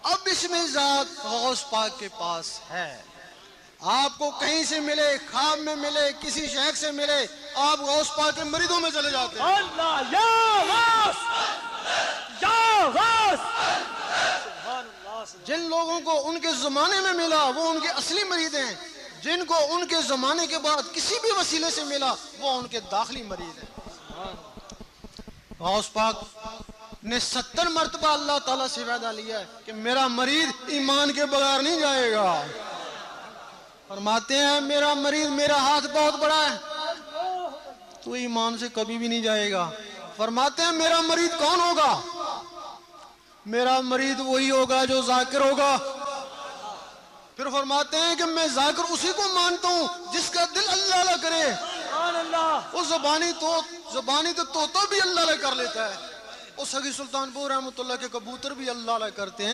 اب اس میں ذات غوث پاک کے پاس ہے. آپ کو کہیں سے ملے، خواب میں ملے، کسی شیخ سے ملے، آپ غوث پاک کے مریدوں میں چلے جاتے ہیں. اللہ یا غوث یا غوث. جن لوگوں کو ان کے زمانے میں ملا وہ ان کے اصلی مرید ہیں، جن کو ان کے زمانے کے بعد کسی بھی وسیلے سے ملا وہ ان کے داخلی مرید ہیں. غوث پاک نے 70 مرتبہ اللہ تعالیٰ سے وعدہ لیا ہے کہ میرا مرید ایمان کے بغیر نہیں جائے گا. فرماتے ہیں میرا مرید میرا ہاتھ بہت بڑا ہے، تو ایمان سے کبھی بھی نہیں جائے گا. فرماتے ہیں میرا مرید کون ہوگا؟ میرا مرید وہی ہوگا جو ذاکر ہوگا. پھر فرماتے ہیں کہ میں ذاکر اسی کو مانتا ہوں جس کا دل اللہ اللہ کرے. سبحان اللہ. وہ زبانی تو طوطا بھی اللہ اللہ کر لیتا ہے، وہ سگی سلطان پور رحمۃ اللہ کے کبوتر بھی اللہ اللہ کرتے ہیں.